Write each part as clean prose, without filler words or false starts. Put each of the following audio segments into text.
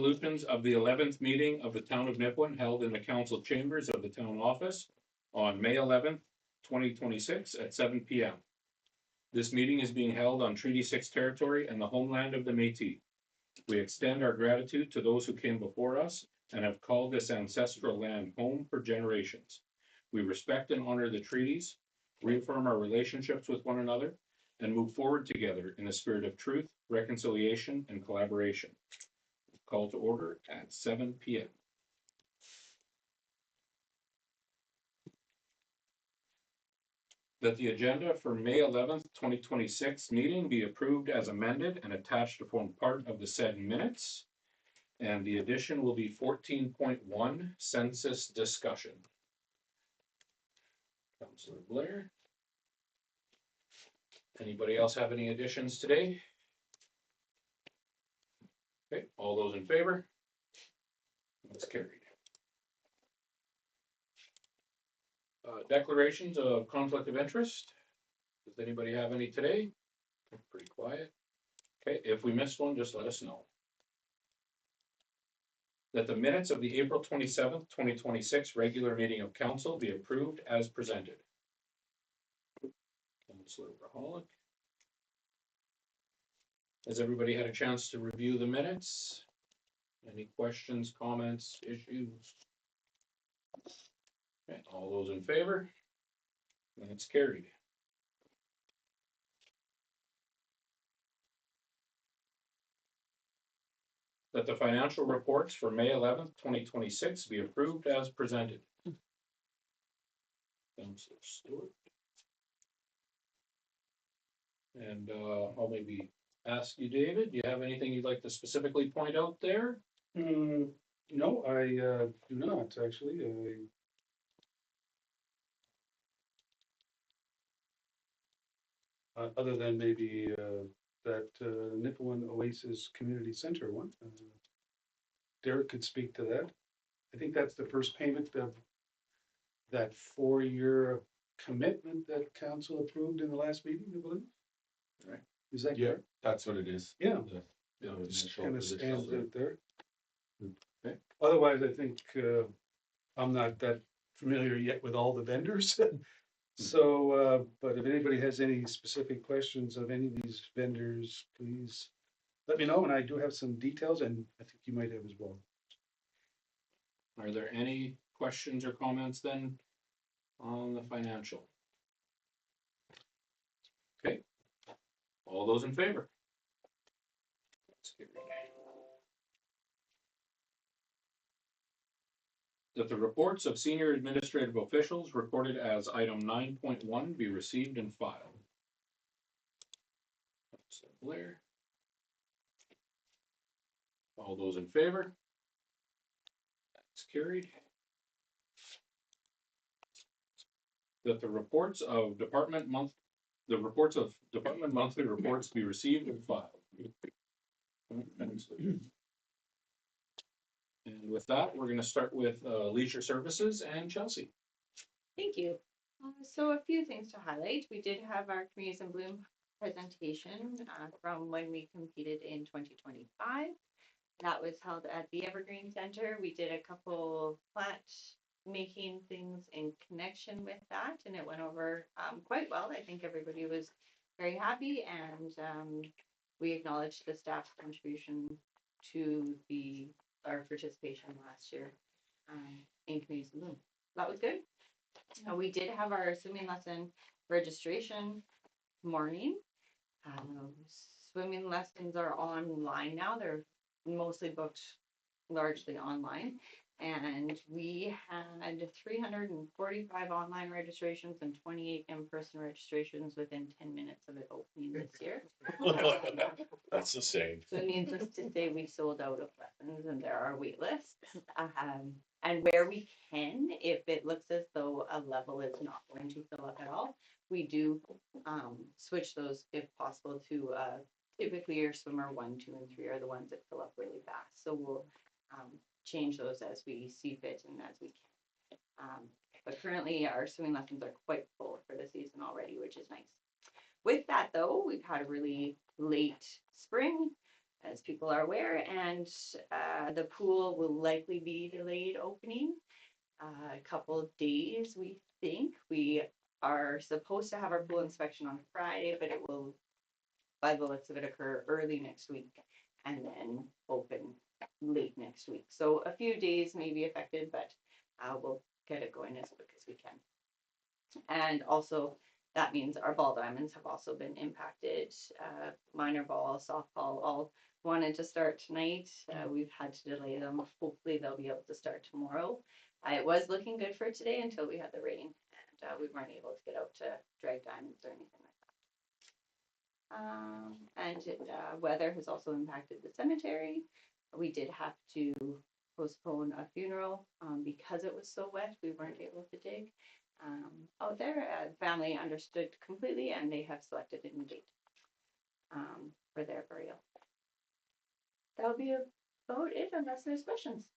resolutions of the 11th meeting of the town of Nipawin held in the council chambers of the town office on May 11th, 2026 at 7 p.m. This meeting is being held on Treaty 6 territory and the homeland of the Métis. We extend our gratitude to those who came before us and have called this ancestral land home for generations. We respect and honor the treaties, reaffirm our relationships with one another, and move forward together in a spirit of truth, reconciliation, and collaboration. Call to order at 7 p.m. That the agenda for May 11th, 2026 meeting be approved as amended and attached to form part of the said minutes. And the addition will be 14.1 census discussion. Councilor Blair. Anybody else have any additions today? Okay, all those in favor? That's carried. Declarations of conflict of interest. Does anybody have any today? Pretty quiet. Okay, if we missed one, just let us know. That the minutes of the April 27th, 2026 regular meeting of council be approved as presented. Councilor Braholic. Has everybody had a chance to review the minutes? Any questions, comments, issues? Okay, all those in favor? That's carried. That the financial reports for May 11th, 2026 be approved as presented. Councilor Stewart. And I'll maybe ask you, David, do you have anything you'd like to specifically point out there? No, I do not actually. Other than maybe that Nipawin Oasis Community Center one. Derek could speak to that. I think that's the first payment of that 4-year commitment that council approved in the last meeting, I believe. Right. Is that Yeah, correct? that's what it is. Yeah. Just Kind of stands out there. Okay. Otherwise, I think I'm not that familiar yet with all the vendors. So, but if anybody has any specific questions of any of these vendors, please let me know. And I do have some details, and I think you might have as well. Are there any questions or comments then on the financial? Okay. All those in favor? That the reports of senior administrative officials recorded as item 9.1 be received and filed. Councilor Blair. All those in favor? That's carried. That the reports of department monthly reports be received and filed. And with that, we're going to start with leisure services and Chelsea. Thank you. So a few things to highlight. We did have our Communities in Bloom presentation from when we competed in 2025. That was held at the Evergreen Center. We did a couple plant making things in connection with that, and it went over quite well. I think everybody was very happy, and we acknowledged the staff's contribution to our participation last year in Communities in Bloom. That was good. We did have our swimming lesson registration morning. Swimming lessons are online now. They're mostly booked largely online. And we had 345 online registrations and 28 in-person registrations within 10 minutes of it opening this year. That's the same. So needless to say, we sold out of lessons and there are wait lists. And where we can, if it looks as though a level is not going to fill up at all, we do switch those if possible to typically your swimmer 1, 2, and 3 are the ones that fill up really fast. So we'll change those as we see fit and as we can. But currently our swimming lessons are quite full for the season already, which is nice. With that though, we've had a really late spring as people are aware, and the pool will likely be delayed opening a couple of days, we think. We are supposed to have our pool inspection on Friday, but it will, by the looks of it, occur early next week and then open late next week. So a few days may be affected, but we'll get it going as quick as we can. And also, that means our ball diamonds have also been impacted. Minor ball, softball, all wanted to start tonight. We've had to delay them. Hopefully they'll be able to start tomorrow. It was looking good for today until we had the rain, and we weren't able to get out to drag diamonds or anything like that. And weather has also impacted the cemetery. We did have to postpone a funeral because it was so wet. We weren't able to dig out there. Family understood completely, and they have selected a new date for their burial. That would be about it, unless there's questions.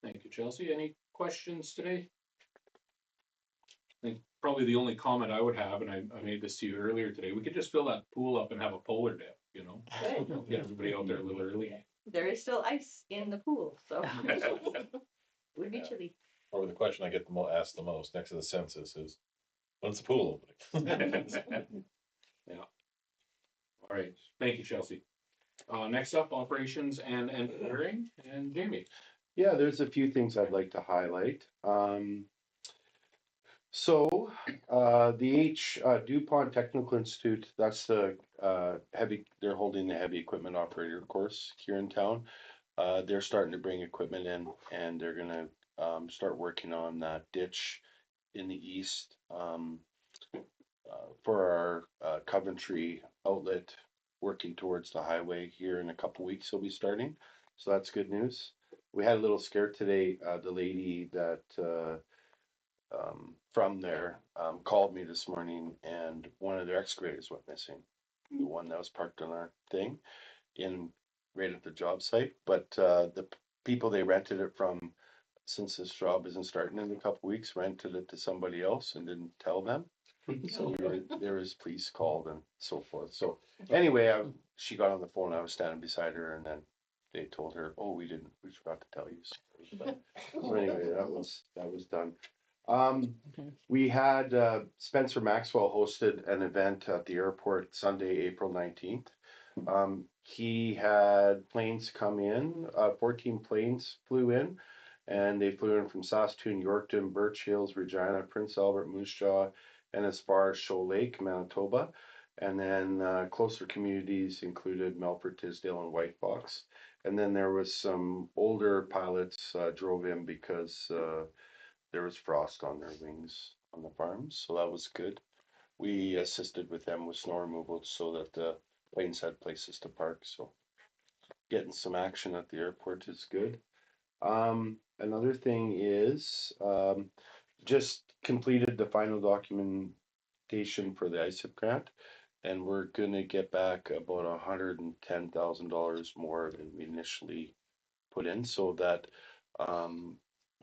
Thank you, Chelsea. Any questions today? I think probably the only comment I would have, and I made this to you earlier today, we could just fill that pool up and have a polar dip, you know? Good. Get everybody out there a little early. There is still ice in the pool, so would be chilly. Or the question I get asked the most next to the census is, when's the pool opening? Yeah. All right. Thank you, Chelsea. Next up, operations and engineering, and Jamie. Yeah, there's a few things I'd like to highlight. So the DuPont Technical Institute, that's the they're holding the heavy equipment operator course here in town. They're starting to bring equipment in, and they're gonna start working on that ditch in the east for our Coventry outlet, working towards the highway here in a couple weeks. They'll be starting, so that's good news. We had a little scare today. The lady that from there called me this morning, and one of their excavators went missing. The one that was parked on our thing right at the job site. But the people they rented it from, since this job isn't starting in a couple weeks, rented it to somebody else and didn't tell them. So there was police called and so forth. So anyway, she got on the phone. I was standing beside her, and then they told her, "Oh, we forgot to tell you." So anyway, that was done. We had Spencer Maxwell hosted an event at the airport Sunday, April 19th. He had planes come in, 14 planes flew in, and they flew in from Saskatoon, Yorkton, Birch Hills, Regina, Prince Albert, Moose Jaw, and as far as Shoal Lake, Manitoba. And then closer communities included Melfort, Tisdale, and White Fox. And then there was some older pilots drove in because there was frost on their wings on the farms, so that was good. We assisted with them with snow removal so that the planes had places to park, so getting some action at the airport is good. Another thing is just completed the final documentation for the ISIP grant, and we're gonna get back about $110,000 more than we initially put in, so that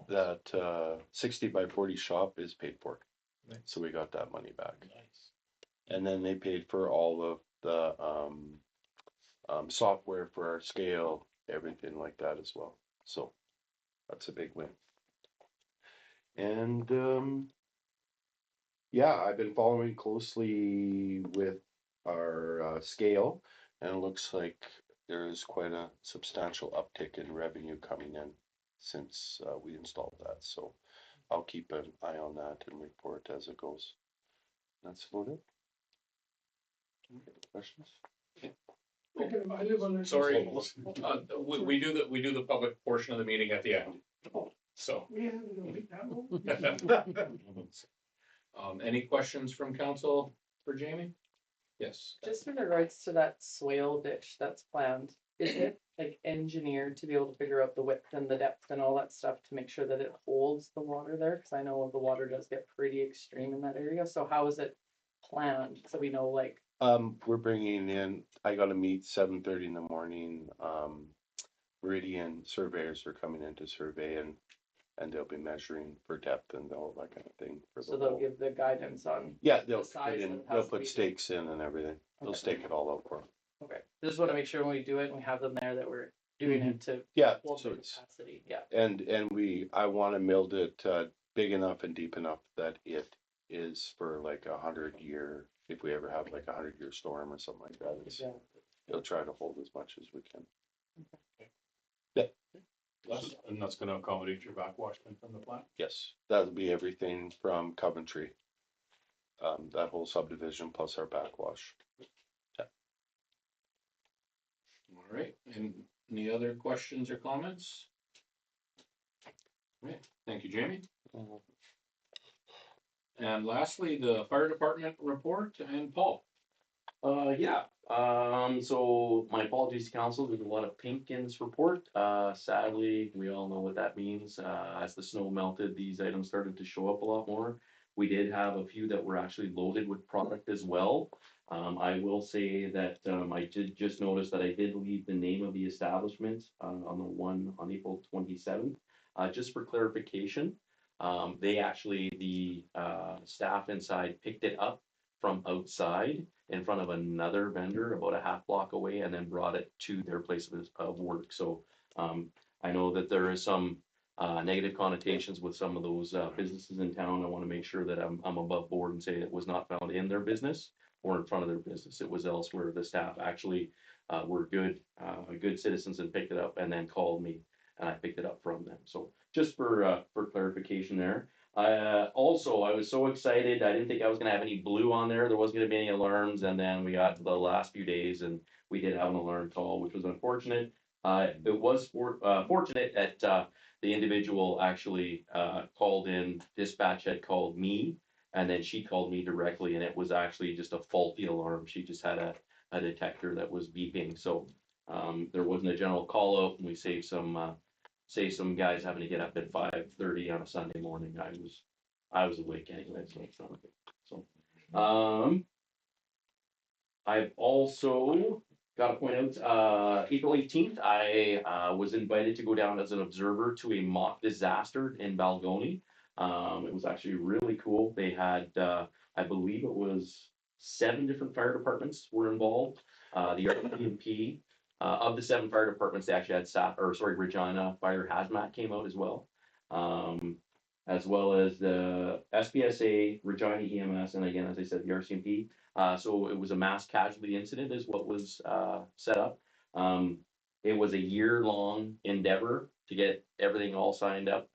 that 60 by 40 shop is paid for. Nice. So we got that money back. Nice. And then they paid for all of the software for our scale, everything like that as well. So that's a big win. And yeah, I've been following closely with our scale, and it looks like there is quite a substantial uptick in revenue coming in since we installed that. So I'll keep an eye on that and report as it goes. That's about it. Questions? Sorry, we do the public portion of the meeting at the end. So. Any questions from council for Jamie? Yes. Just in regards to that swale ditch that's planned, is it like engineered to be able to figure out the width and the depth and all that stuff to make sure that it holds the water there? Cause I know the water does get pretty extreme in that area. So how is it planned? So we know like. We're bringing in, I gotta meet 7:30 in the morning. Meridian surveyors are coming in to survey, and they'll be measuring for depth and all that kind of thing. So they'll give the guidance on. Yeah, the size they'll that it has to put be. stakes in and everything. They'll Okay. stake it all out for them. Okay. I just wanna make sure when we do it and we have them there that we're doing it to Yeah, hold so the it's, capacity, yeah. and I wanna build it, big enough and deep enough that it is for like 100-year, if we ever have like 100-year storm or something like that, Yeah. it'll try to hold as much as we can. And that's gonna accommodate your backwashment from the plant? Yes, that'll be everything from Coventry. That whole subdivision plus our backwash. All right, and any other questions or comments? Right, thank you, Jamie. And lastly, the fire department report and Paul. Yeah, so my apologies to council, there's a lot of pink in this report. Sadly, we all know what that means. As the snow melted, these items started to show up a lot more. We did have a few that were actually loaded with product as well. I will say that, I did just notice that I did leave the name of the establishment, on the one on April 27th. Just for clarification, they actually, the, staff inside picked it up from outside in front of another vendor about a half block away and then brought it to their place of work. So I know that there is some negative connotations with some of those businesses in town. I want to make sure that I'm above board and say it was not found in their business or in front of their business. It was elsewhere. The staff actually were good citizens and picked it up and then called me and I picked it up from them. So just for clarification there. Also, I was so excited. I didn't think I was gonna have any blue on there. There wasn't gonna be any alarms, and then we got to the last few days, and we did have an alarm call, which was unfortunate. It was fortunate that the individual actually called in. Dispatch had called me, and then she called me directly, and it was actually just a faulty alarm. She just had a detector that was beeping, so there wasn't a general call out, and we saved some guys having to get up at 5:30 on a Sunday morning. I was awake anyway, so it's not a big. So, I've also got to point out, April 18th, I was invited to go down as an observer to a mock disaster in Balgony. It was actually really cool. They had, I believe it was 7 different fire departments were involved. The RPMP, of the 7 fire departments, they actually had Regina Fire Hazmat came out as well. As well as the SPSA, Regina EMS, and again, as I said, the RCMP. So it was a mass casualty incident is what was set up. It was a year-long endeavor to get everything all signed up.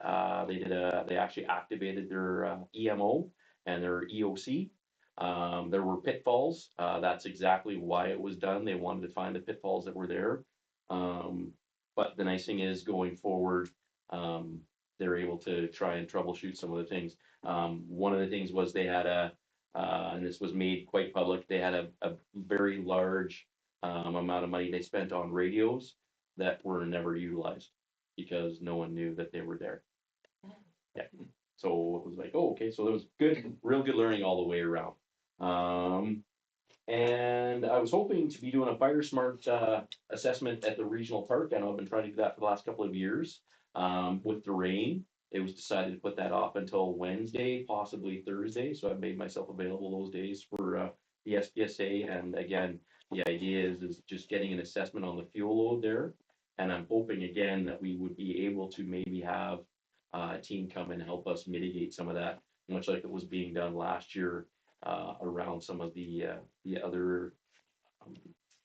They actually activated their EMO and their EOC. There were pitfalls. That's exactly why it was done. They wanted to find the pitfalls that were there. But the nice thing is going forward, they're able to try and troubleshoot some of the things. One of the things was they had and this was made quite public, they had a very large amount of money they spent on radios that were never utilized because no one knew that they were there. Yeah. So it was like, oh, okay, so it was good, real good learning all the way around. And I was hoping to be doing a fire smart assessment at the regional park. I know I've been trying to do that for the last couple of years. With the rain, it was decided to put that off until Wednesday, possibly Thursday. So I've made myself available those days for the SPSA. And again, the idea is just getting an assessment on the fuel load there. And I'm hoping again that we would be able to maybe have a team come and help us mitigate some of that, much like it was being done last year around some of the other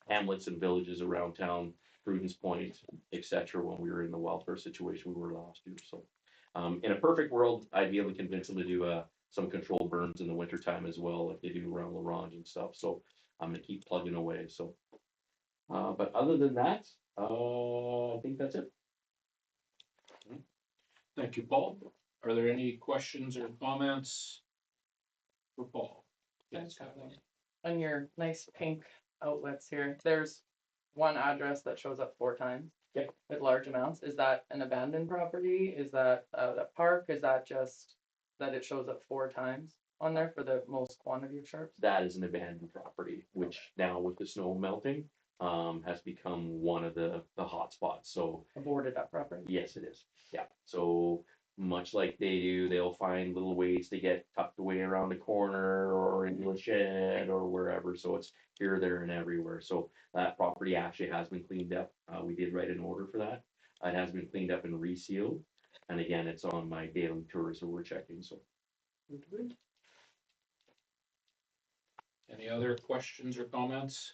hamlets and villages around town, Prudence Point, etc. When we were in the wildfire situation we were last year. So, in a perfect world, I'd be able to convince them to do some controlled burns in the wintertime as well, like they do around LaRange and stuff. So I'm gonna keep plugging away. So, but other than that, I think that's it. Thank you, Paul. Are there any questions or comments for Paul? Yes, Kathleen. On your nice pink outlets here, there's one address that shows up 4 times. Okay. With large amounts. Is that an abandoned property? Is that a park? Is that just that it shows up 4 times on there for the most quantity of sharps? That is an abandoned property, which now with the snow melting, has become one of the hot spots. So A boarded up property? yes, it is. Yeah. So much like they do, they'll find little ways to get tucked away around a corner or into a shed or wherever. So it's here, there, and everywhere. So that property actually has been cleaned up. We did write an order for that. It has been cleaned up and resealed. And again, it's on my daily tour, so we're checking, so. Any other questions or comments?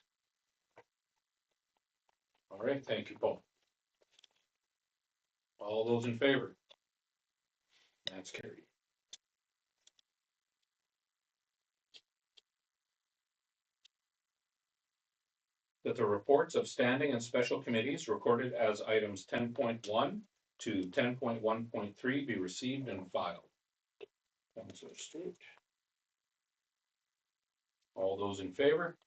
All right, thank you, Paul. All those in favor? That's carried. That the reports of standing and special committees recorded as items 10.1 to 10.1.3 be received and filed. Councilor Stewart. All those in favor?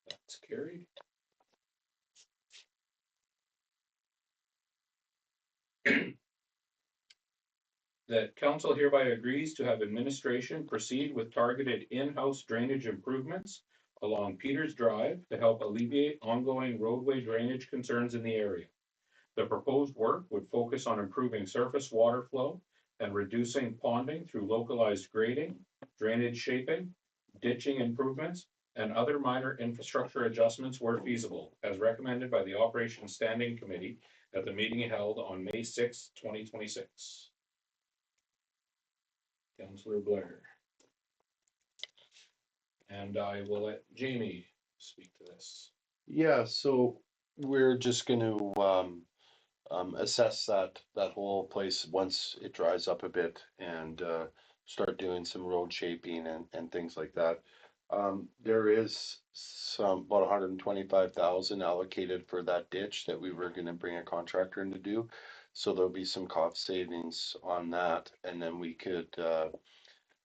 That's carried. That council hereby agrees to have administration proceed with targeted in-house drainage improvements along Peters Drive to help alleviate ongoing roadway drainage concerns in the area. The proposed work would focus on improving surface water flow and reducing ponding through localized grading, drainage shaping, ditching improvements, and other minor infrastructure adjustments where feasible, as recommended by the Operations Standing Committee at the meeting held on May 6, 2026. Councillor Blair. And I will let Jamie speak to this. Yeah, so we're just gonna, assess that whole place once it dries up a bit and, start doing some road shaping and things like that. There is about 125,000 allocated for that ditch that we were gonna bring a contractor in to do. So there'll be some cost savings on that, and then we could,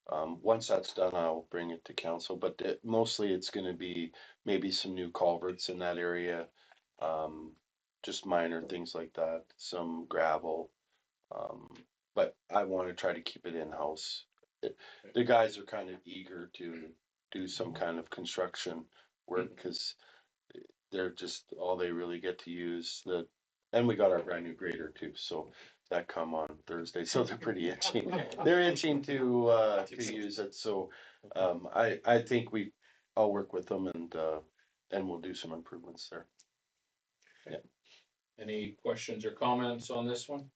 once that's done, I'll bring it to council, but mostly it's gonna be maybe some new culverts in that area. Just minor things like that, some gravel. But I wanna try to keep it in-house. The guys are kind of eager to do some kind of construction work, cause they're just, all they really get to use and we got our brand new grader too, so that come on Thursday, so they're pretty itching. They're itching to use it, so, I think I'll work with them and we'll do some improvements there. Any questions or comments on this one?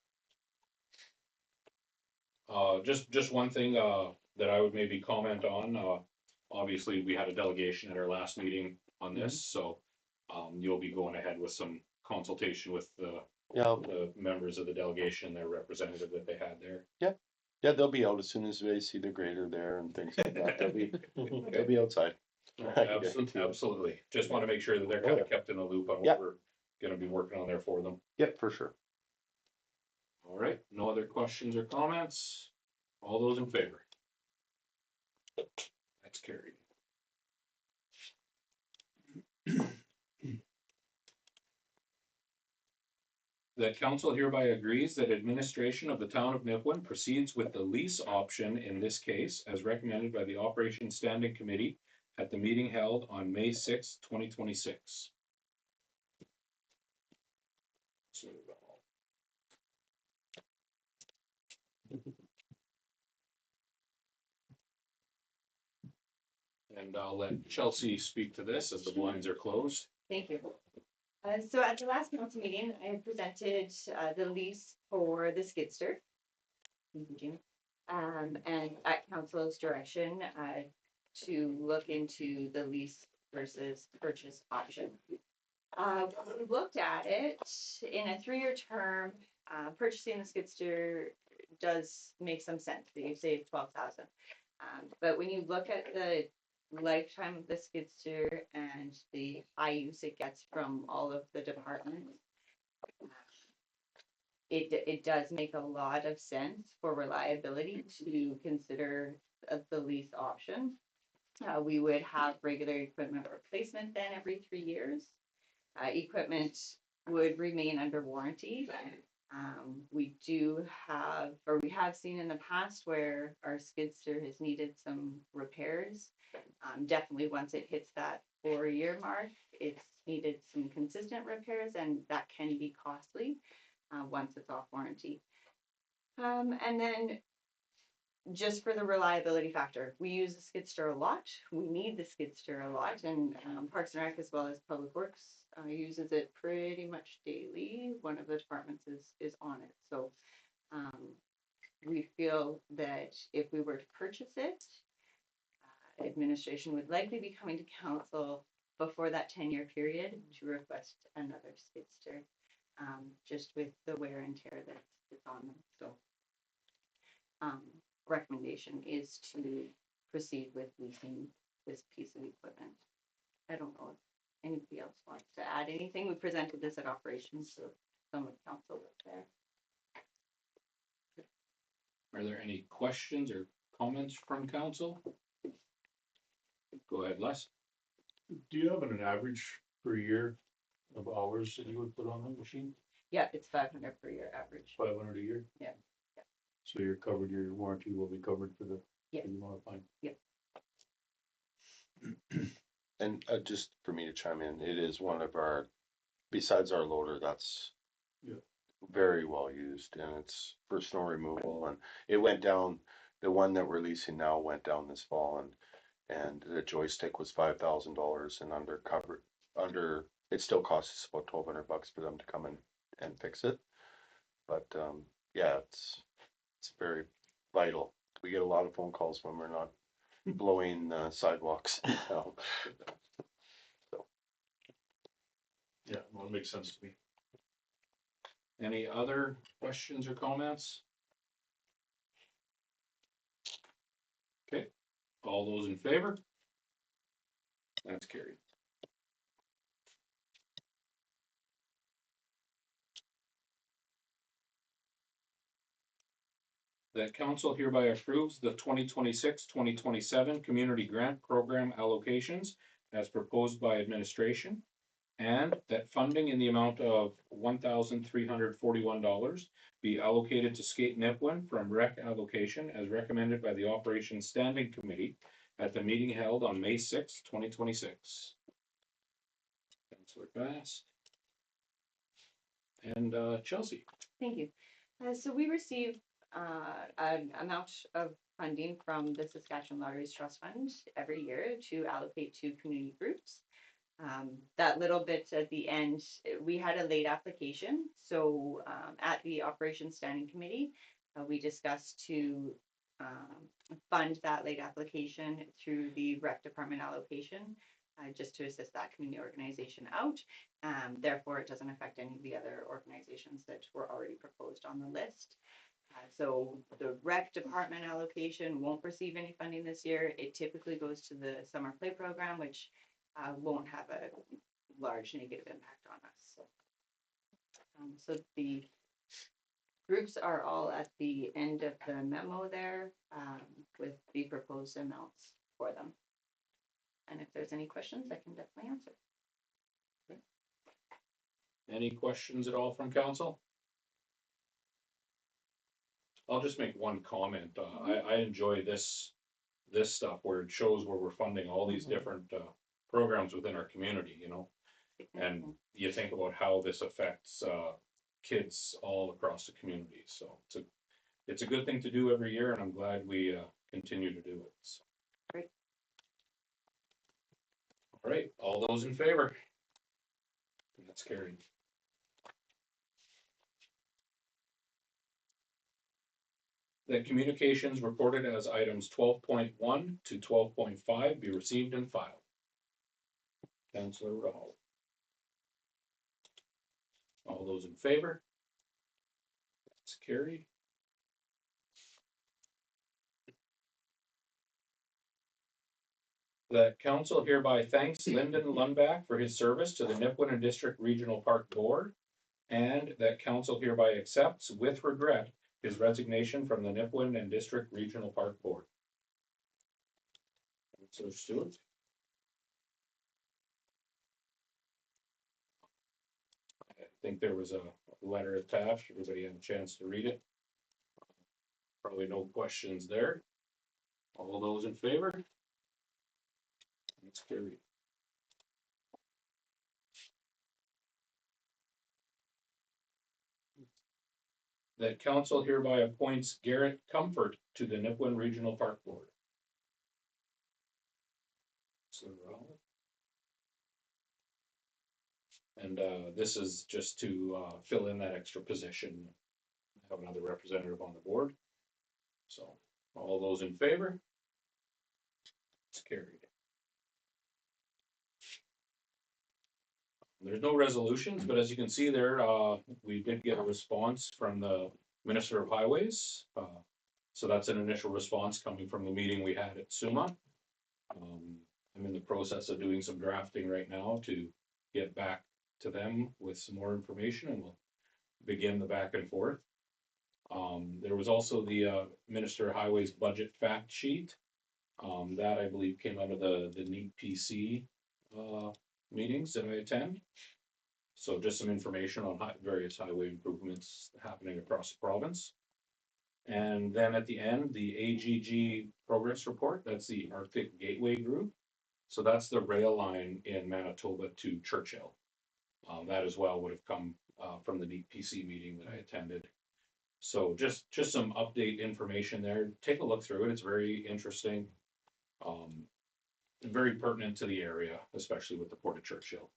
Just one thing, that I would maybe comment on, obviously, we had a delegation at our last meeting on this, so, you'll be going ahead with some consultation with Yeah, the members of the delegation and their representative that they had there. yeah, they'll be out as soon as they see the grader there and things like that, they'll be outside. Absolutely, just want to make sure that they're kind of kept in the loop on Yeah. what we're gonna be working on there for them. Yep, for sure. All right, no other questions or comments? All those in favor? That's carried. That council hereby agrees that administration of the town of Nipawin proceeds with the lease option in this case as recommended by the Operations Standing Committee at the meeting held on May 6, 2026. And I'll let Chelsea speak to this as the blinds are closed. Thank you. So at the last council meeting, I presented the lease for the skidster. Thank you, Jamie. And at council's direction to look into the lease versus purchase option. We looked at it in a 3-year term. Purchasing the skidster does make some sense. You save 12,000. But when you look at the lifetime of the skidster and the high use it gets from all of the departments, it does make a lot of sense for reliability to consider the lease option. We would have regular equipment replacement then every 3 years. Equipment would remain under warranty. We do have, or we have seen in the past where our skidster has needed some repairs. Definitely once it hits that 4-year mark, it's needed some consistent repairs, and that can be costly once it's off warranty. And then just for the reliability factor, we use the skid steer a lot. We need the skid steer a lot, and Parks and Rec as well as Public Works uses it pretty much daily. One of the departments is on it, so we feel that if we were to purchase it, administration would likely be coming to council before that 10-year period to request another skid steer, just with the wear and tear that's on them. So recommendation is to proceed with leasing this piece of equipment. I don't know if anybody else wants to add anything. We presented this at operations, so some of council was there. Are there any questions or comments from council? Go ahead, Les. Do you have an average per year of hours that you would put on the machine? Yeah, it's 500 per year average. 500 a year? Yeah. So you're covered, your warranty will be covered for the, Yeah. for the amount of time. And just for me to chime in, it is one of our, besides our loader, that's Yeah. very well used, and it's for snow removal, and it went down, the one that we're leasing now went down this fall, and the joystick was $5,000 and under, it still costs us about $1,200 for them to come and fix it. But yeah, it's very vital. We get a lot of phone calls when we're not blowing sidewalks. So, Yeah, well, it makes sense to me. Any other questions or comments? Okay, all those in favor? That's carried. That council hereby approves the 2026-2027 Community Grant Program allocations as proposed by administration, and that funding in the amount of $1,341 be allocated to Skate Nipawin from rec allocation as recommended by the Operations Standing Committee at the meeting held on May 6, 2026. Councillor Bass. And Chelsea. Thank you. So we received an amount of funding from the Saskatchewan Lotteries Trust Fund every year to allocate to community groups. That little bit at the end, we had a late application. So at the Operations Standing Committee, we discussed to fund that late application through the rec department allocation, just to assist that community organization out. Therefore, it doesn't affect any of the other organizations that were already proposed on the list. So the rec department allocation won't receive any funding this year. It typically goes to the summer play program, which won't have a large negative impact on us. So the groups are all at the end of the memo there, with the proposed amounts for them. And if there's any questions, I can definitely answer. Okay. Any questions at all from council? I'll just make one comment. I enjoy this stuff where it shows where we're funding all these different programs within our community, you know, and you think about how this affects kids all across the community. So it's a good thing to do every year, and I'm glad we continue to do it. So. Great. All right, all those in favor? That's carried. That communications reported as items 12.1 to 12.5 be received and filed. Councillor Rahal. All those in favor? That's carried. That council hereby thanks Lyndon Lundback for his service to the Nipawin and District Regional Park Board, and that council hereby accepts with regret his resignation from the Nipawin and District Regional Park Board. Councillor Stewart. I think there was a letter attached. Everybody had a chance to read it. Probably no questions there. All those in favor? That's carried. that council hereby appoints Garrett Comfort to the Nipawin Regional Park Board. So, and this is just to fill in that extra position, have another representative on the board. So, all those in favor? It's carried. There's no resolutions, but as you can see there, we did get a response from the Minister of Highways. So that's an initial response coming from the meeting we had at SUMA. I'm in the process of doing some drafting right now to get back to them with some more information, and we'll begin the back and forth. There was also the Minister of Highways budget fact sheet. That I believe came out of the NEPC meetings that I attend. So just some information on various highway improvements happening across the province. And then at the end, the AGG progress report, that's the Arctic Gateway Group. So that's the rail line in Manitoba to Churchill. That as well would have come from the NEPC meeting that I attended. So just some update information there. Take a look through it. It's very interesting. Very pertinent to the area, especially with the Port of Churchill.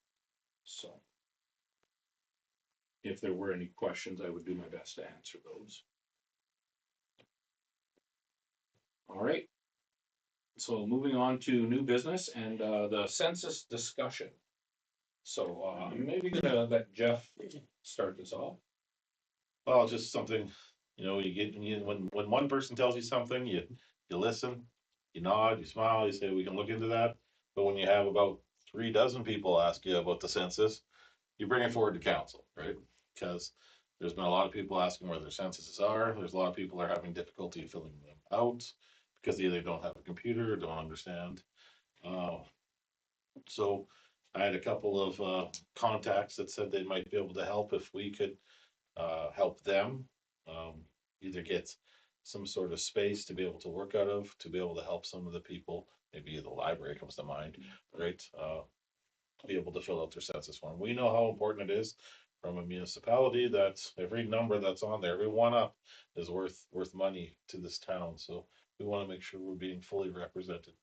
So if there were any questions, I would do my best to answer those. All right. So moving on to new business and the census discussion. So I'm maybe gonna let Jeff start this off. Well, just something, when one person tells you something, you listen, you nod, you smile, you say, we can look into that. But when you have about 36 people ask you about the census, you bring it forward to council, right? Because there's been a lot of people asking where their censuses are. There's a lot of people that are having difficulty filling them out because they either don't have a computer or don't understand. So I had a couple of contacts that said they might be able to help if we could help them either get some sort of space to be able to work out of, to be able to help some of the people, maybe the library comes to mind, right? Be able to fill out their census form. We know how important it is from a municipality that every number that's on there, every one up is worth money to this town. So we want to make sure we're being fully represented.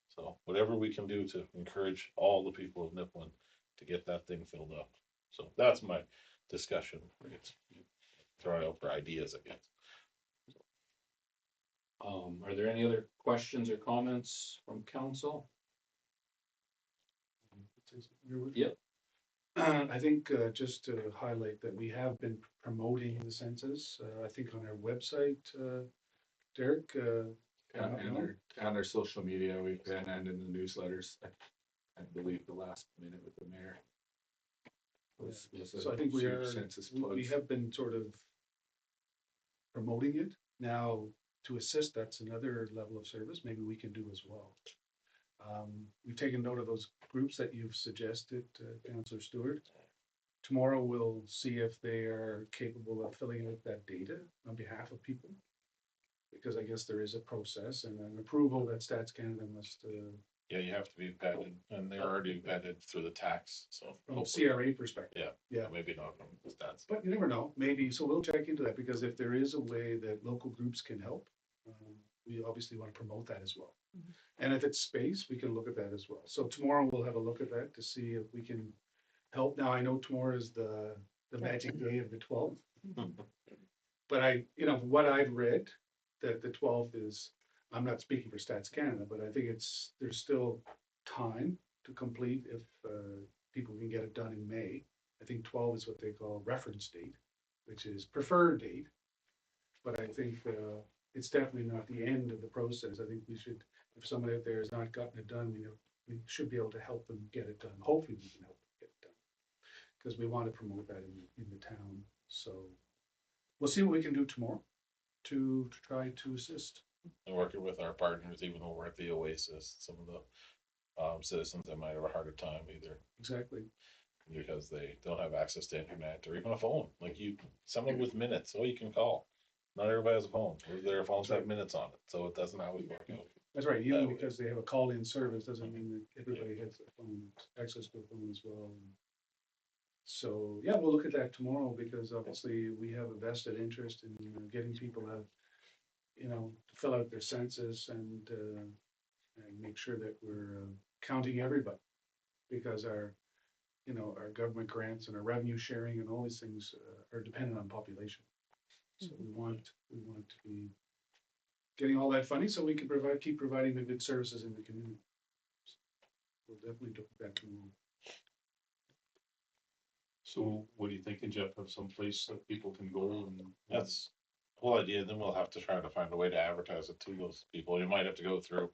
So whatever we can do to encourage all the people of Nipawin to get that thing filled up. So that's my discussion. Throwing out for ideas, I guess. Are there any other questions or comments from council? Yep. I think just to highlight that we have been promoting the census, I think on our website, Derek. On their social media, we've been, and in the newsletters, I believe the last minute with the mayor. So I think we have been sort of promoting it. Now, to assist, that's another level of service maybe we can do as well. We've taken note of those groups that you've suggested, Councillor Stewart. Tomorrow we'll see if they are capable of filling out that data on behalf of people. Because I guess there is a process and an approval that Stats Canada must. Yeah, you have to be vetted, and they're already vetted through the tax, so. From a CRA perspective. Yeah, maybe not from the stats. But you never know, maybe, so we'll check into that, because if there is a way that local groups can help, we obviously want to promote that as well. And if it's space, we can look at that as well. So tomorrow we'll have a look at that to see if we can help. Now, I know tomorrow is the magic day of the 12th. But what I've read, that the 12th is, I'm not speaking for Stats Canada, but I think there's still time to complete if people can get it done in May. I think 12 is what they call reference date, which is preferred date. But I think it's definitely not the end of the process. I think we should, if somebody out there has not gotten it done, we should be able to help them get it done. Hopefully we can help them get it done, because we want to promote that in the town. So we'll see what we can do tomorrow to try to assist. And working with our partners, even though we're at the Oasis, some of the citizens that might have a harder time either. Exactly. Because they don't have access to internet or even a phone. Like someone with minutes, you can call. Not everybody has a phone. Their phones have minutes on it, so it doesn't always work out. That's right. Even because they have a call-in service doesn't mean that everybody has a phone, access to a phone as well. So, yeah, we'll look at that tomorrow, because obviously we have a vested interest in getting people to, to fill out their census and make sure that we're counting everybody. Because our government grants and our revenue sharing and all these things are dependent on population. So we want to be getting all that funding so we can keep providing the good services in the community. We'll definitely do that tomorrow. So what are you thinking, Jeff, of some place that people can go and? That's the whole idea. Then we'll have to try to find a way to advertise it to those people. You might have to go through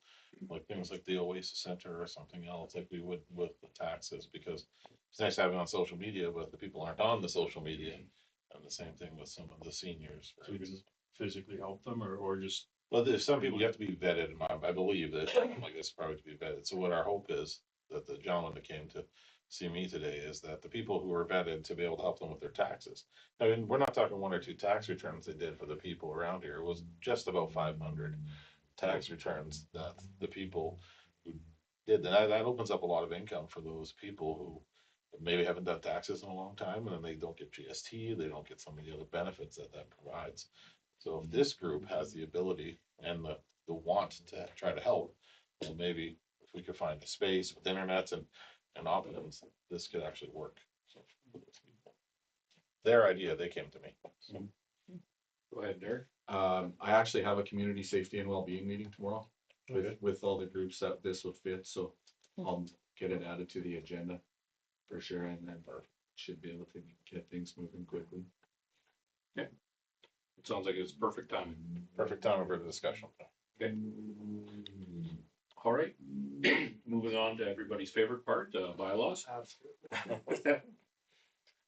like things like the Oasis Center or something else like we would with the taxes, because it's nice having it on social media, but the people aren't on the social media. And the same thing with some of the seniors. So you can physically help them or just, Well, there's some people you have to be vetted. I believe that something like this probably to be vetted. So what our hope is that the gentleman that came to see me today is that the people who are vetted to be able to help them with their taxes. I mean, we're not talking 1 or 2 tax returns they did for the people around here. It was just about 500 tax returns that the people who did that opens up a lot of income for those people who maybe haven't done taxes in a long time, and then they don't get GST, they don't get some of the other benefits that provides. So if this group has the ability and the want to try to help, then maybe if we could find a space with internet and options, this could actually work. So, their idea, they came to me. So, Go ahead, Derek. I actually have a community safety and wellbeing meeting tomorrow with all the groups that this would fit, so I'll get it added to the agenda for sure, and then should be able to get things moving quickly. It sounds like it's perfect timing. perfect time for the discussion. Okay. All right, moving on to everybody's favorite part, bylaws.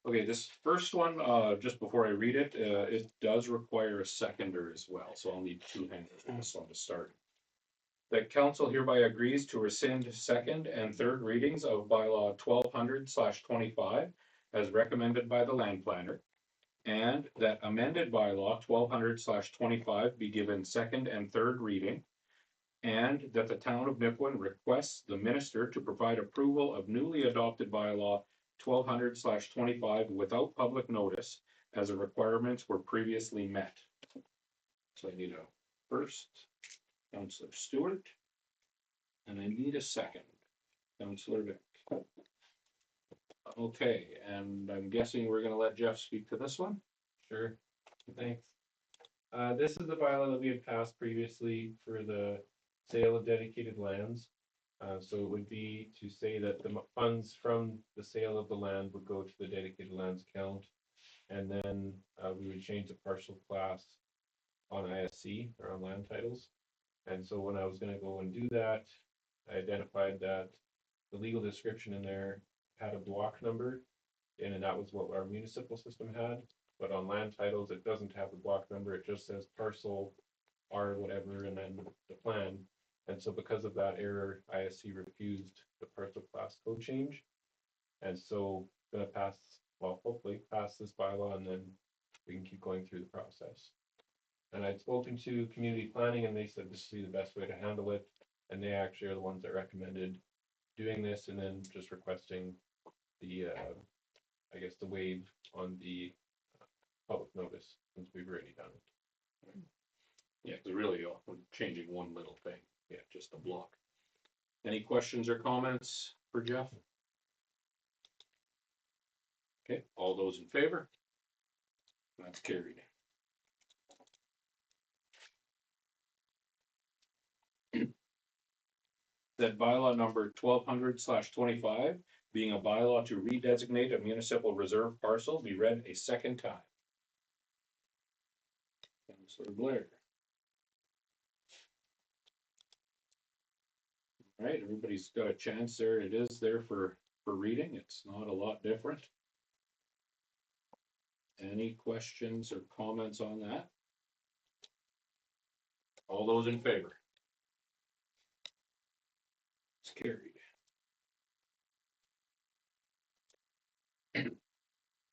Okay, this first one, just before I read it, it does require a seconder as well, so I'll need 2 hands for this one to start. The council hereby agrees to rescind second and third readings of bylaw 1200/25 as recommended by the land planner, and that amended bylaw 1200/25 be given second and third reading, and that the town of Nipawin requests the minister to provide approval of newly adopted bylaw 1200/25 without public notice, as the requirements were previously met. So I need a first, Councillor Stewart, and I need a second, Councillor Vic. Okay, and I'm guessing we're gonna let Jeff speak to this one? Sure, thanks. This is the bylaw that we had passed previously for the sale of dedicated lands. So it would be to say that the funds from the sale of the land would go to the dedicated lands account. And then we would change the parcel class on ISC or on land titles. And so when I was gonna go and do that, I identified that the legal description in there had a block number, and that was what our municipal system had. But on land titles, it doesn't have the block number, it just says parcel R whatever, and then the plan. And so because of that error, ISC refused the parcel class code change. And so gonna pass, well, hopefully pass this bylaw, and then we can keep going through the process. And I'd spoken to community planning, and they said this would be the best way to handle it. And they actually are the ones that recommended doing this, and then just requesting the, I guess, the waive on the public notice, since we've already done it. Yeah, because really, we're changing one little thing, yeah, just a block. Any questions or comments for Jeff? Okay, all those in favor? That's carried. That bylaw number 1200/25, being a bylaw to redesignate a municipal reserve parcel, be read a second time. Councillor Blair. All right, everybody's got a chance there. It is there for reading. It's not a lot different. Any questions or comments on that? All those in favor? It's carried.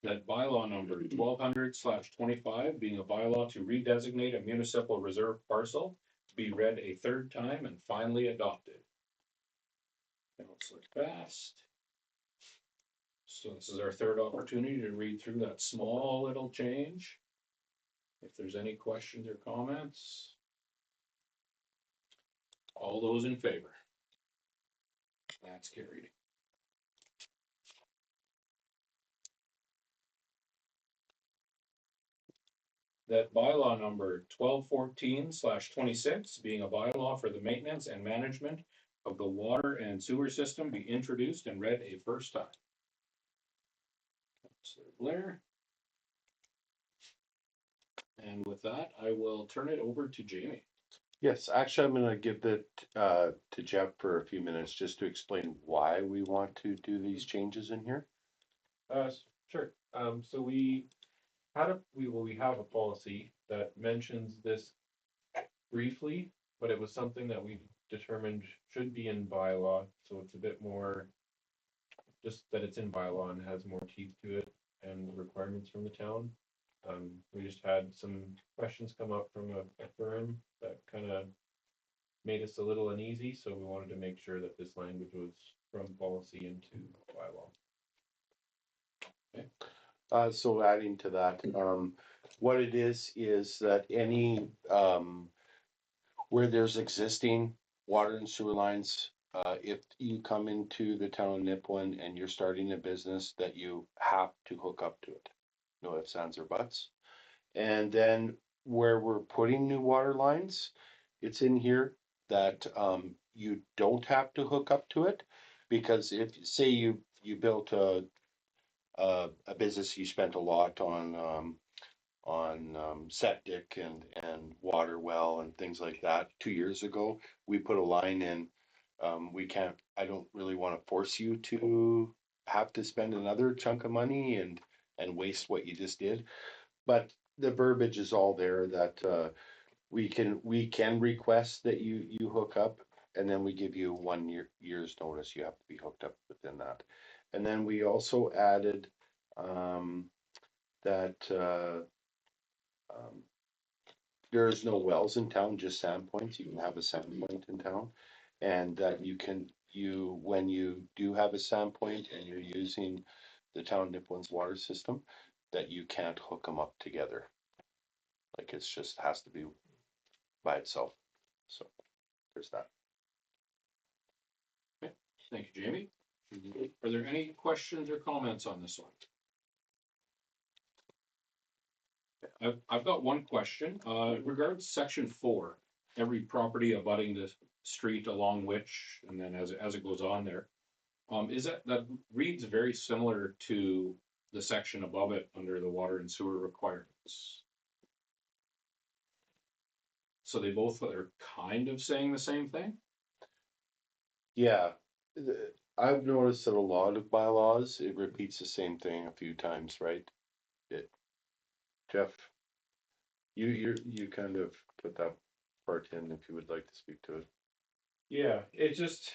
That bylaw number 1200/25, being a bylaw to redesignate a municipal reserve parcel, be read a third time and finally adopted. Councillor Fast. So this is our third opportunity to read through that small little change. If there's any questions or comments. All those in favor? That's carried. That bylaw number 1214/26, being a bylaw for the maintenance and management of the water and sewer system, be introduced and read a first time. Councilor Blair. And with that, I will turn it over to Jamie. Yes, actually, I'm gonna give that to Jeff for a few minutes just to explain why we want to do these changes in here. Sure. So we have a policy that mentions this briefly, but it was something that we determined should be in bylaw, so it's a bit more just that it's in bylaw and has more teeth to it and requirements from the town. We just had some questions come up from a firm that kind of made us a little uneasy, so we wanted to make sure that this language was from policy into bylaw. So adding to that, what it is that any, where there's existing water and sewer lines, if you come into the town of Nipawin and you're starting a business, that you have to hook up to it. No ifs, ands, or buts. And then where we're putting new water lines, it's in here that, you don't have to hook up to it. Because if, say you built a business, you spent a lot on septic and water well and things like that. 2 years ago, we put a line in. I don't really want to force you to have to spend another chunk of money and waste what you just did. But the verbiage is all there that we can request that you hook up, and then we give you 1 year's notice. You have to be hooked up within that. And then we also added that there is no wells in town, just sand points. You can have a sand point in town, and that when you do have a sand point and you're using the town of Nipawin's water system, that you can't hook them up together. Like it's just has to be by itself. So there's that. Thank you, Jamie. Are there any questions or comments on this one? I've got one question, regards section 4, every property abutting the street along which, and then as it goes on there. Is that reads very similar to the section above it under the water and sewer requirements. So they both are kind of saying the same thing? Yeah, I've noticed that a lot of bylaws, it repeats the same thing a few times, right? Jeff, you kind of put that part in if you would like to speak to it. Yeah, it's just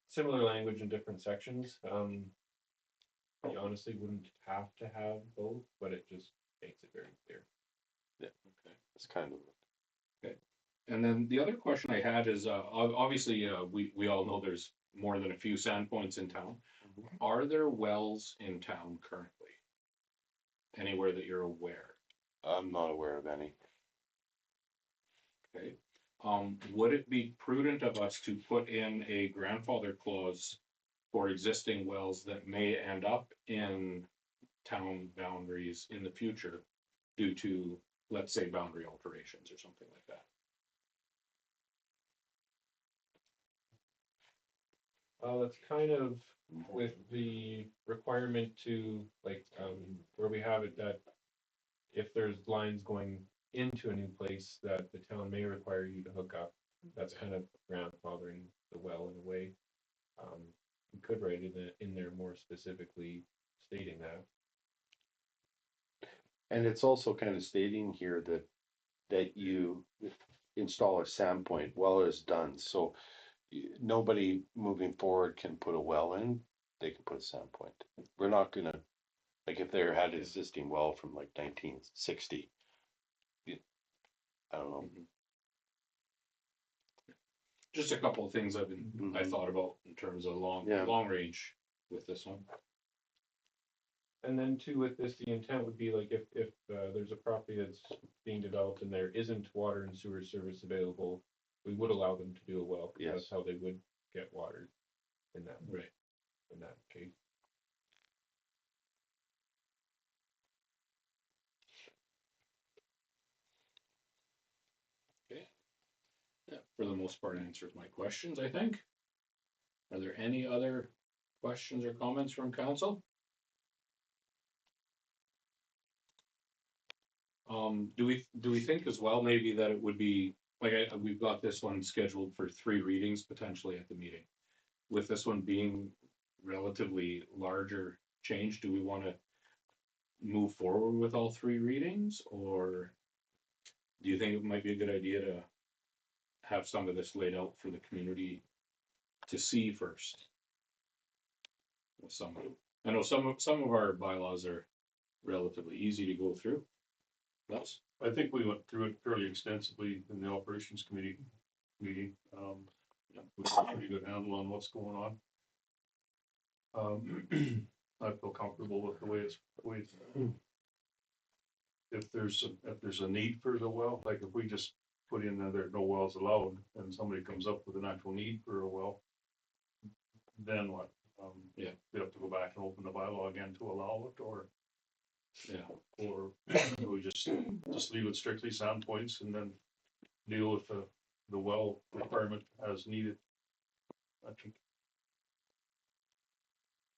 similar language in different sections. You honestly wouldn't have to have both, but it just makes it very clear. Yeah, okay, that's kind of okay. And then the other question I had is, obviously, we all know there's more than a few sand points in town. Mm-hmm. Are there wells in town currently? Anywhere that you're aware? I'm not aware of any. Okay. Would it be prudent of us to put in a grandfather clause for existing wells that may end up in town boundaries in the future due to, let's say, boundary alterations or something like that? That's kind of with the requirement to where we have it that if there's lines going into a new place that the town may require you to hook up, that's kind of grandfathering the well in a way. We could write it in there more specifically stating that. And it's also kind of stating here that you install a sand point, well is done. So nobody moving forward can put a well in, they can put a sand point. We're not gonna, like if they had an existing well from like 1960, I don't know. Just a couple of things I thought about in terms of long range with this one. And then too, with this, the intent would be like if there's a property that's being developed and there isn't water and sewer service available, we would allow them to do a well, 'cause that's Yes. how they would get water in that, Right. in that case. Yeah, for the most part answers my questions, I think. Are there any other questions or comments from council? Do we think as well, maybe that it would be, like, we've got this one scheduled for 3 readings potentially at the meeting. With this one being relatively larger change, do we wanna move forward with all 3 readings, or do you think it might be a good idea to have some of this laid out for the community to see first? With some, I know some of our bylaws are relatively easy to go through. That's, I think we went through it fairly extensively in the operations committee meeting. We have a pretty good handle on what's going on. I feel comfortable with the way it's. If there's a need for the well, like if we just put in that there are no wells allowed, and somebody comes up with an actual need for a well, then what? Yeah. We have to go back and open the bylaw again to allow it, or yeah, we just leave it strictly sound points and then deal with the well requirement as needed. I think.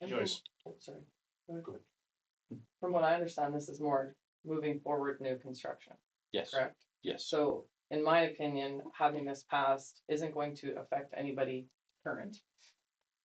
And Joyce. Sorry. Go ahead. Go ahead. From what I understand, this is more moving forward new construction, Yes, correct? yes, So, in my opinion, having this passed isn't going to affect anybody current.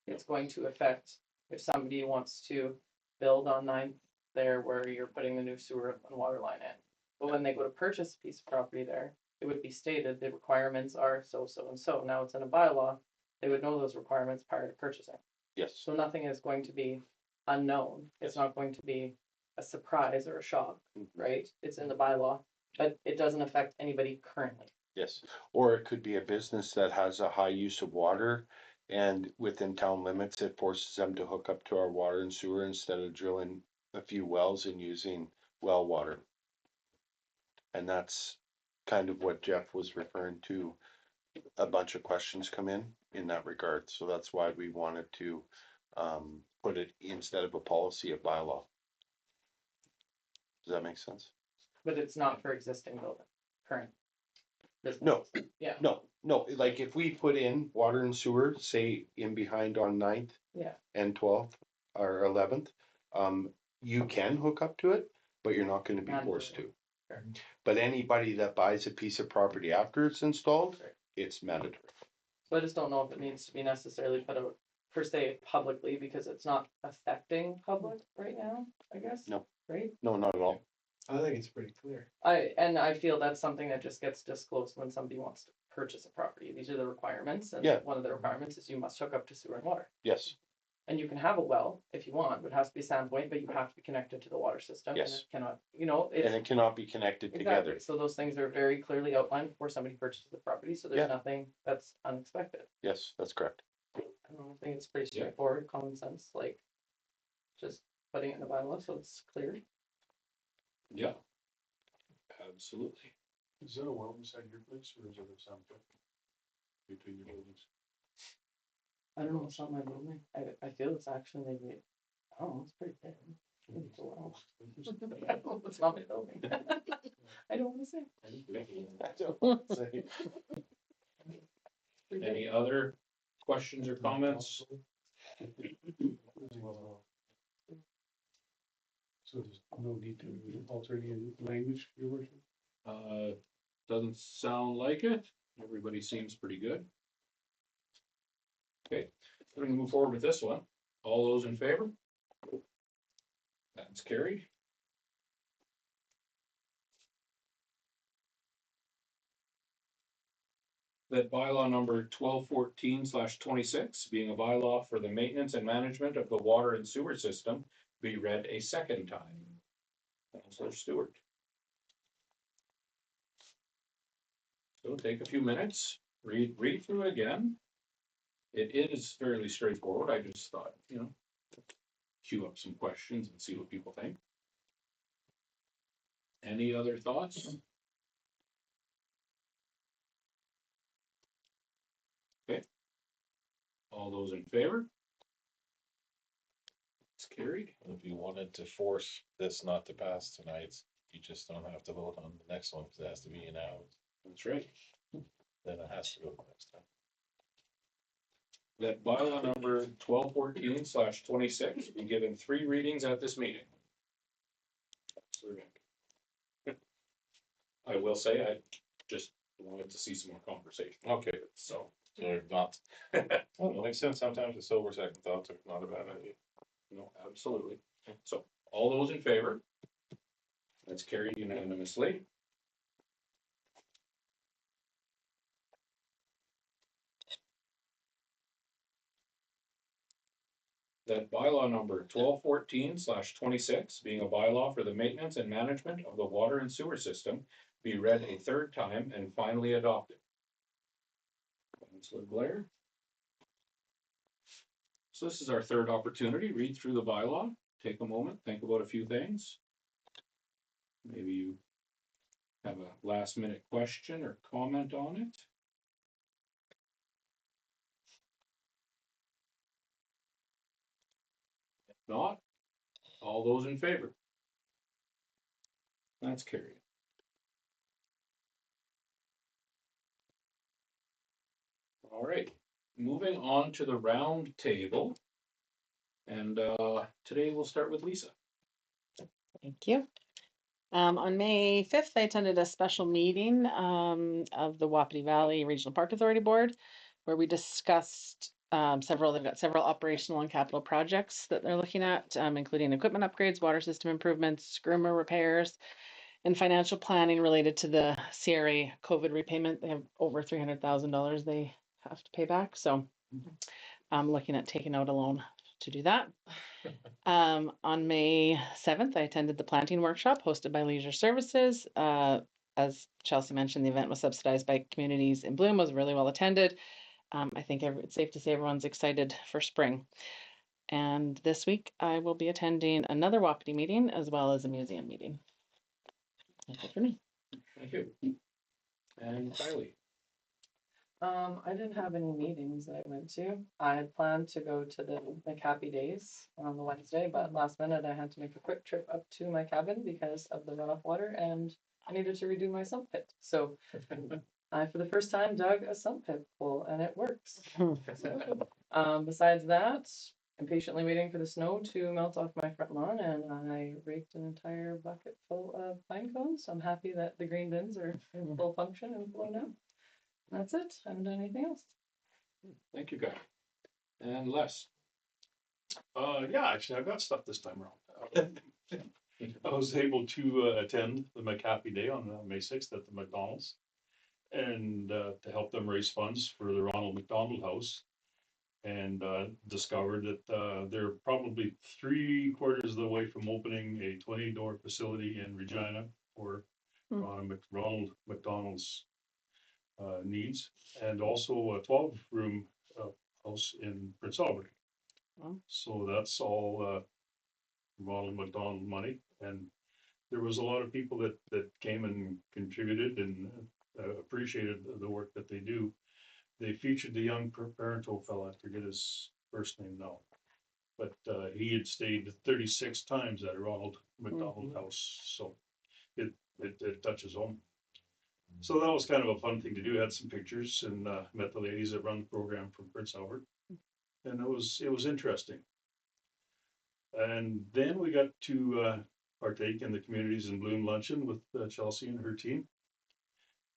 It's going to affect if somebody wants to build on 9th there where you're putting the new sewer and water line in. But when they go to purchase a piece of property there, it would be stated the requirements are so, so, and so. Now it's in a bylaw, they would know those requirements prior to purchasing. yes, So nothing is going to be unknown. It's not going to be a surprise or a shock, right? It's in the bylaw, but it doesn't affect anybody currently. yes. Or it could be a business that has a high use of water, and within town limits, it forces them to hook up to our water and sewer instead of drilling a few wells and using well water. And that's kind of what Jeff was referring to. A bunch of questions come in that regard, so that's why we wanted to put it instead of a policy, a bylaw. Does that make sense? But it's not for existing building, current. business. No, Yeah, no, like if we put in water and sewer, say in behind on 9th yeah, and 12th or 11th, you can hook up to it, but you're not gonna be forced to. Sure. But anybody that buys a piece of property after it's installed, it's mandatory. so I just don't know if it needs to be necessarily put out per se publicly because it's not affecting public right now, I guess. No. Right? No, not at all. I think it's pretty clear. I feel that's something that just gets disclosed when somebody wants to purchase a property. These are the requirements, and Yeah. one of the requirements is you must hook up to sewer and water. Yes, And you can have a well if you want, but it has to be sound point, but you have to be connected to the water system. And Yes. it cannot, it's. and it cannot be connected together. Exactly, so those things are very clearly outlined before somebody purchases the property, so Yeah. there's nothing that's unexpected. Yes, that's correct. I don't know, I think it's pretty Yeah. straightforward, common sense, like just putting it in the bylaw so it's clear. yeah. Absolutely. Is there a well beside your place, or is it a sound point between your buildings? I don't know, it's not my building, I feel it's actually maybe, I don't know, it's pretty big. Maybe it's a well. It's not my building. I don't wanna say. Any other questions or comments? So there's no need to alter any language, your worship? Doesn't sound like it. Everybody seems pretty good. Okay, we're gonna move forward with this one. All those in favor? That's carried. That bylaw number 1214/26, being a bylaw for the maintenance and management of the water and sewer system, be read a second time. Councilor Stewart. So take a few minutes, read through it again. It is fairly straightforward. I just thought, queue up some questions and see what people think. Any other thoughts? Okay. All those in favor? It's carried. If you wanted to force this not to pass tonight, you just don't have to vote on the next one, because it has to be unanimous. That's right. Then it has to go next time. That bylaw number 1214/26 be given 3 readings at this meeting. I will say, I just wanted to see some more conversation. Okay, So, so not, well, it makes sense, sometimes a sober second thoughts are not a bad idea. no, absolutely. So, all those in favor? That's carried unanimously. That bylaw number 1214/26, being a bylaw for the maintenance and management of the water and sewer system, be read a 3rd time and finally adopted. Councilor Blair. So this is our 3rd opportunity. Read through the bylaw, take a moment, think about a few things. Maybe you have a last minute question or comment on it. If not, all those in favor? That's carried. All right, moving on to the round table. And today we'll start with Lisa. Thank you. On May 5th, I attended a special meeting of the Wapiti Valley Regional Park Authority Board, where we discussed they've got several operational and capital projects that they're looking at, including equipment upgrades, water system improvements, groomer repairs, and financial planning related to the CRA COVID repayment. They have over $300,000 they have to pay back. So I'm looking at taking out a loan to do that. On May 7th, I attended the planting workshop hosted by Leisure Services. As Chelsea mentioned, the event was subsidized by Communities in Bloom, was really well attended. I think it's safe to say everyone's excited for spring. And this week, I will be attending another Wapiti meeting as well as a museum meeting. That's it for me. Thank you. And Kylie. I didn't have any meetings that I went to. I had planned to go to the McHappy Days on the Wednesday, but last minute I had to make a quick trip up to my cabin because of the runoff water and I needed to redo my sump pit. So I, for the first time, dug a sump pit full and it works. Besides that, I'm patiently waiting for the snow to melt off my front lawn and I raked an entire bucket full of pine cones. I'm happy that the green bins are in full function and full now. That's it. I haven't done anything else. Thank you, guys. And Les. Yeah, actually, I've got stuff this time around. I was able to attend the McHappy Day on May 6th at the McDonald's and to help them raise funds for the Ronald McDonald House. And discovered that they're probably 3/4 of the way from opening a 20-door facility in Regina for Ronald McDonald's needs, and also a 12-room house in Prince Albert. Wow. So that's all Ronald McDonald money, and there was a lot of people that came and contributed and appreciated the work that they do. They featured the young parental fellow, I forget his first name now, but he had stayed 36 times at Ronald McDonald House, so it touches home. So that was kind of a fun thing to do. Had some pictures and met the ladies that run the program from Prince Albert, and it was interesting. And then we got to partake in the Communities in Bloom luncheon with Chelsea and her team,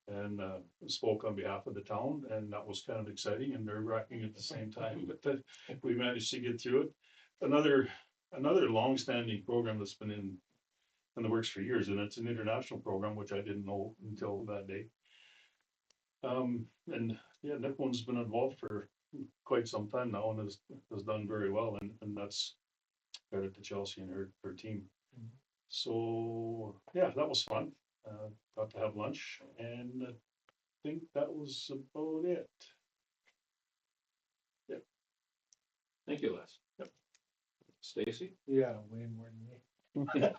and spoke on behalf of the town, and that was kind of exciting and nerve-wracking at the same time. But we managed to get through it. Another long-standing program that's been in the works for years, and it's an international program, which I didn't know until that day. And yeah, Nipawin's been involved for quite some time now and has done very well, and that's credit to Chelsea and her team. So yeah, that was fun. Got to have lunch, and I think that was about it. Thank you, Les. Yep. Stacy? Yeah, way more than me.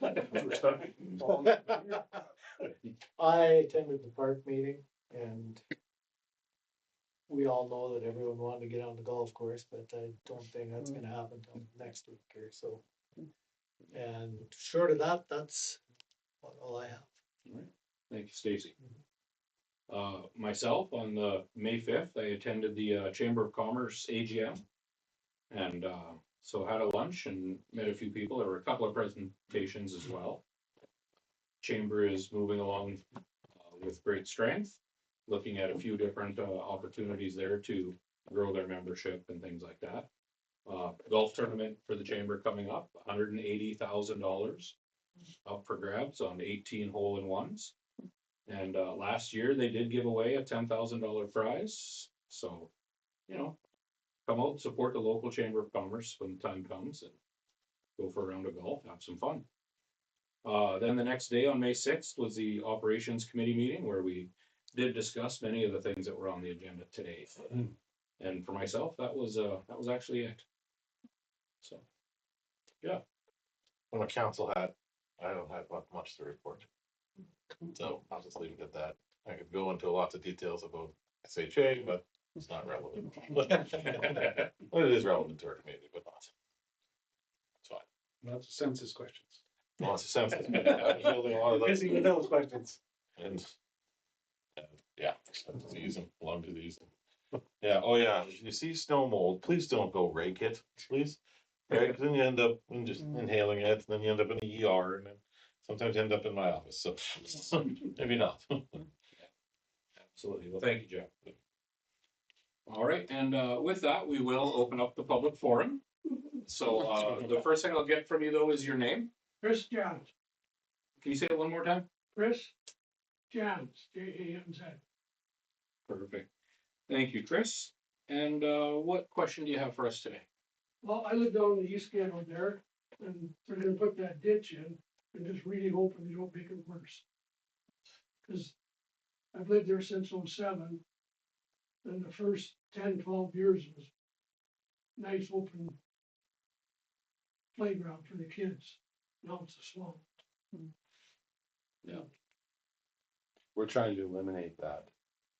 Oh, I attended the park meeting and we all know that everyone wanted to get on the golf course, but I don't think that's gonna happen till next week or so. And short of that, that's all I have. Thank you, Stacy. Myself, on the May 5th, I attended the Chamber of Commerce AGM. And so had a lunch and met a few people. There were a couple of presentations as well. Chamber is moving along with great strength, looking at a few different opportunities there to grow their membership and things like that. Golf tournament for the chamber coming up, $180,000 up for grabs on 18 hole-in-ones. And last year they did give away a $10,000 prize. So, you know, come out and support the local Chamber of Commerce when the time comes and go for a round of golf, have some fun. Then the next day on May 6th was the Operations Committee meeting where we did discuss many of the things that were on the agenda today. And for myself, that was actually it. So, From a council hat, I don't have much to report. So I'll just leave it at that. I could go into lots of details about SHA, but it's not relevant. But it is relevant to our community, but not. It's fine. Lots of census questions. Lots of sense. I'm building a lot of those. Busy with those questions. And yeah, disease and lung disease. Yeah, oh yeah, you see snow mold, please don't go rake it, please. Right, 'cause then you end up just inhaling it, and then you end up in the ER, and then sometimes you end up in my office, so maybe not. absolutely. Well, thank you, Jeff. All right, and with that, we will open up the public forum. So the first thing I'll get from you though is your name. Chris Johns, Can you say it one more time? Chris Johns, J-A-M-Z. Perfect. Thank you, Chris. And what question do you have for us today? Well, I live down in the east gable there, and they're gonna put that ditch in, and just really hoping they don't make it worse. Cause I've lived there since '07, and the first 10, 12 years was nice open playground for the kids. Now it's a swamp. We're trying to eliminate that.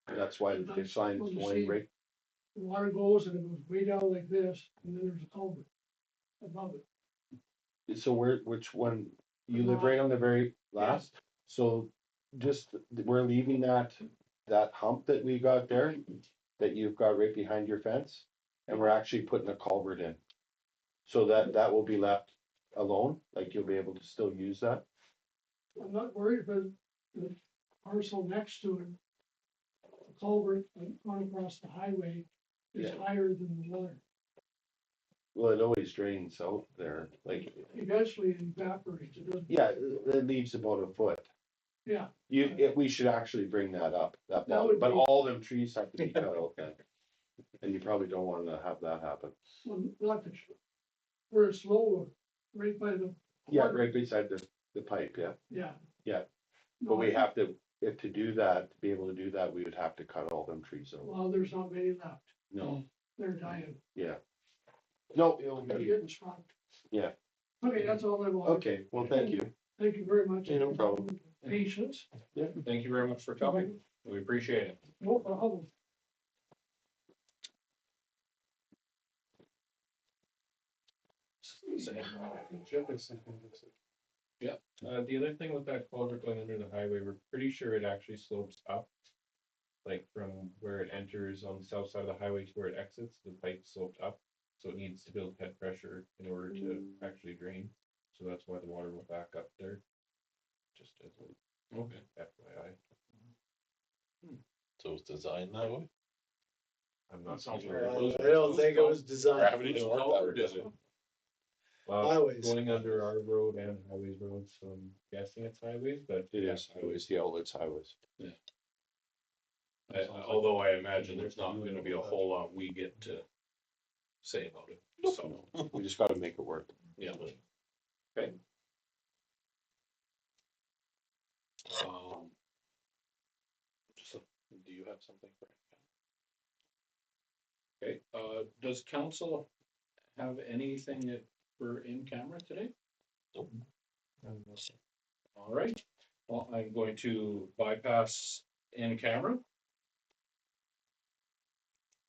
That's why the ditch line is going right. The water goes and it goes way down like this, and then there's a culvert above it. So which one, you live right on the very last? So just, we're leaving that hump that we got there, that you've got right behind your fence, and we're actually putting a culvert in. So that will be left alone, like you'll be able to still use that. I'm not worried, but the parcel next to it, the culvert going across the highway is higher than the water. Well, it always drains out there, like, Eventually it evaporates. It doesn't. yeah, it leaves about a foot. Yeah. We should actually bring that up, That but would be- all them trees have to be cut out then. And you probably don't wanna have that happen. Well, not the, where it's low, right by the. Yeah, water. right beside the pipe, yeah. Yeah. Yeah. No, But we have to, if to do that, to be able to do that, we would have to cut all them trees out. Well, there's not many left. No, They're dying. yeah. No, it'll They're be, getting swamped. yeah, Okay, that's all I want. okay, well, thank you. Thank you very much. Yeah, no problem. Patience. Thank you very much for coming. We appreciate it. No problem. The other thing with that culvert going under the highway, we're pretty sure it actually slopes up. Like from where it enters on the south side of the highway to where it exits, the pipe sloped up. So it needs to build head pressure in order to actually drain. So that's why the water will back up there. Just as a Okay. FYI. So it's designed that way? I'm not Sounds sure. right. I don't think it was designed. Gravity didn't work that way, does it? Highways. Going under our road and highways road, so I'm guessing it's highways, but. It is highways, yeah, well, it's highways. Although I imagine there's not gonna be a whole lot we get to say about it, so, We just gotta make it work. yeah. Okay. So, do you have something for? Okay, does council have anything that for in camera today? All right, well, I'm going to bypass in camera.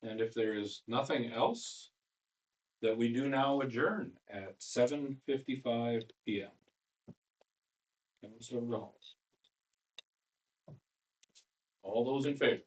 And if there is nothing else, that we do now adjourn at 7:55 PM. Councilor Reynolds. All those in favor?